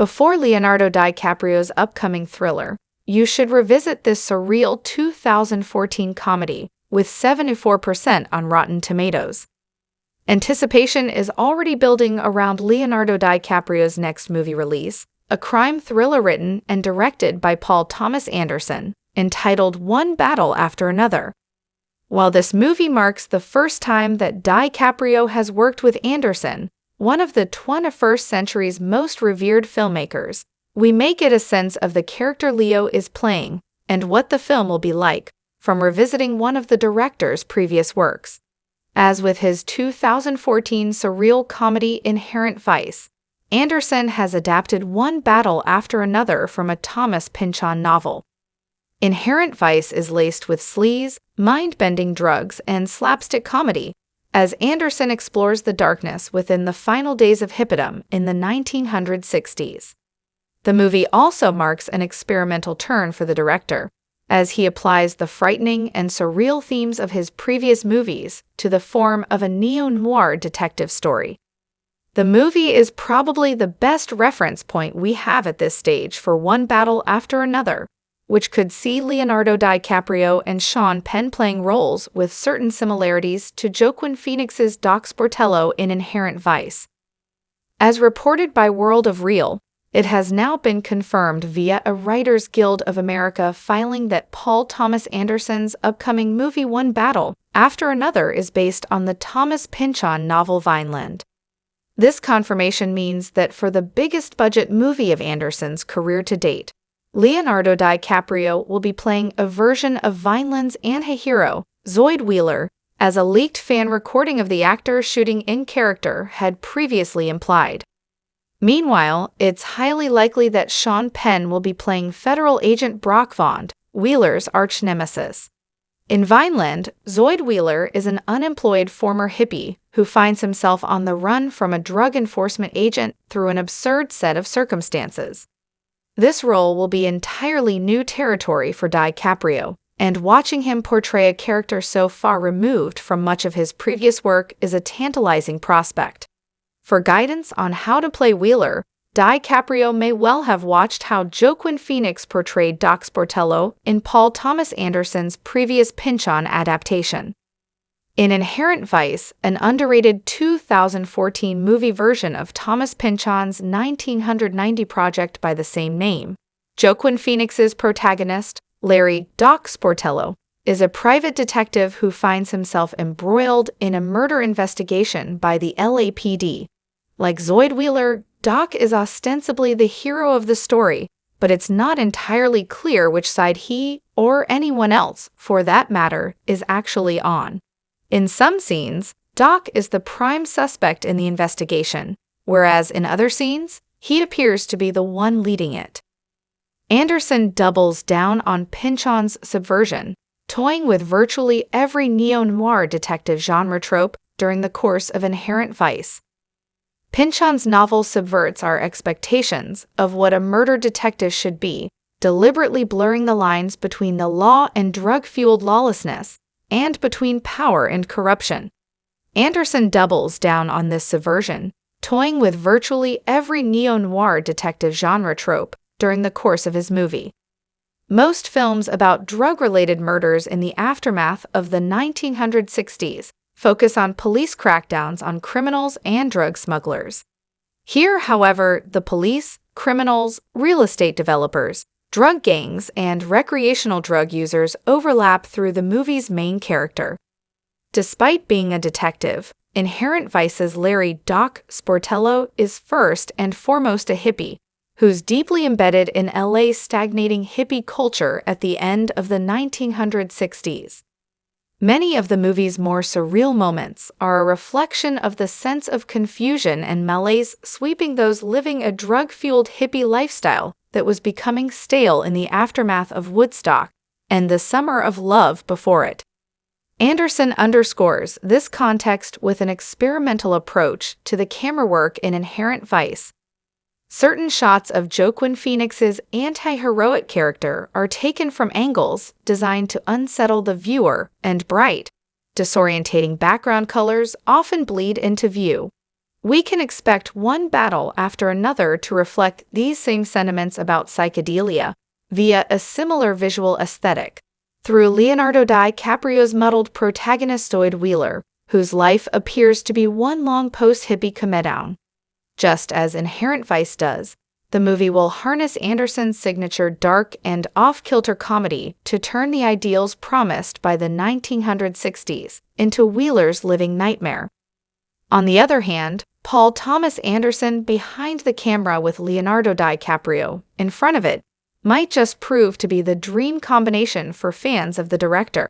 Before Leonardo DiCaprio's upcoming thriller, you should revisit this surreal 2014 comedy with 74% on Rotten Tomatoes. Anticipation is already building around Leonardo DiCaprio's next movie release, a crime thriller written and directed by Paul Thomas Anderson, entitled One Battle After Another. While this movie marks the first time that DiCaprio has worked with Anderson, one of the 21st century's most revered filmmakers, we may get a sense of the character Leo is playing and what the film will be like from revisiting one of the director's previous works. As with his 2014 surreal comedy Inherent Vice, Anderson has adapted One Battle After Another from a Thomas Pynchon novel. Inherent Vice is laced with sleaze, mind-bending drugs, and slapstick comedy, as Anderson explores the darkness within the final days of hippodom in the 1960s. The movie also marks an experimental turn for the director, as he applies the frightening and surreal themes of his previous movies to the form of a neo-noir detective story. The movie is probably the best reference point we have at this stage for One Battle After Another, which could see Leonardo DiCaprio and Sean Penn playing roles with certain similarities to Joaquin Phoenix's Doc Sportello in Inherent Vice. As reported by World of Real, it has now been confirmed via a Writers Guild of America filing that Paul Thomas Anderson's upcoming movie One Battle After Another is based on the Thomas Pynchon novel Vineland. This confirmation means that for the biggest budget movie of Anderson's career to date, Leonardo DiCaprio will be playing a version of Vineland's anti-hero, Zoid Wheeler, as a leaked fan recording of the actor shooting in character had previously implied. Meanwhile, it's highly likely that Sean Penn will be playing federal agent Brock Vaughn, Wheeler's arch-nemesis. In Vineland, Zoid Wheeler is an unemployed former hippie who finds himself on the run from a drug enforcement agent through an absurd set of circumstances. This role will be entirely new territory for DiCaprio, and watching him portray a character so far removed from much of his previous work is a tantalizing prospect. For guidance on how to play Wheeler, DiCaprio may well have watched how Joaquin Phoenix portrayed Doc Sportello in Paul Thomas Anderson's previous Pynchon adaptation. In Inherent Vice, an underrated 2014 movie version of Thomas Pynchon's 1990 project by the same name, Joaquin Phoenix's protagonist, Larry Doc Sportello, is a private detective who finds himself embroiled in a murder investigation by the LAPD. Like Zoid Wheeler, Doc is ostensibly the hero of the story, but it's not entirely clear which side he, or anyone else, for that matter, is actually on. In some scenes, Doc is the prime suspect in the investigation, whereas in other scenes, he appears to be the one leading it. Anderson doubles down on Pynchon's subversion, toying with virtually every neo-noir detective genre trope during the course of Inherent Vice. Pynchon's novel subverts our expectations of what a murder detective should be, deliberately blurring the lines between the law and drug-fueled lawlessness, and between power and corruption. Anderson doubles down on this subversion, toying with virtually every neo-noir detective genre trope during the course of his movie. Most films about drug-related murders in the aftermath of the 1960s focus on police crackdowns on criminals and drug smugglers. Here, however, the police, criminals, real estate developers, drug gangs, and recreational drug users overlap through the movie's main character. Despite being a detective, Inherent Vice's Larry Doc Sportello is first and foremost a hippie, who's deeply embedded in LA's stagnating hippie culture at the end of the 1960s. Many of the movie's more surreal moments are a reflection of the sense of confusion and malaise sweeping those living a drug-fueled hippie lifestyle that was becoming stale in the aftermath of Woodstock and the summer of love before it. Anderson underscores this context with an experimental approach to the camera work in Inherent Vice. Certain shots of Joaquin Phoenix's anti-heroic character are taken from angles designed to unsettle the viewer, and bright, disorientating background colors often bleed into view. We can expect one battle after another to reflect these same sentiments about psychedelia via a similar visual aesthetic through Leonardo DiCaprio's muddled protagonist Zoid Wheeler, whose life appears to be one long post-hippie come-down. Just as Inherent Vice does, the movie will harness Anderson's signature dark and off-kilter comedy to turn the ideals promised by the 1960s into Wheeler's living nightmare. On the other hand, Paul Thomas Anderson behind the camera with Leonardo DiCaprio in front of it might just prove to be the dream combination for fans of the director.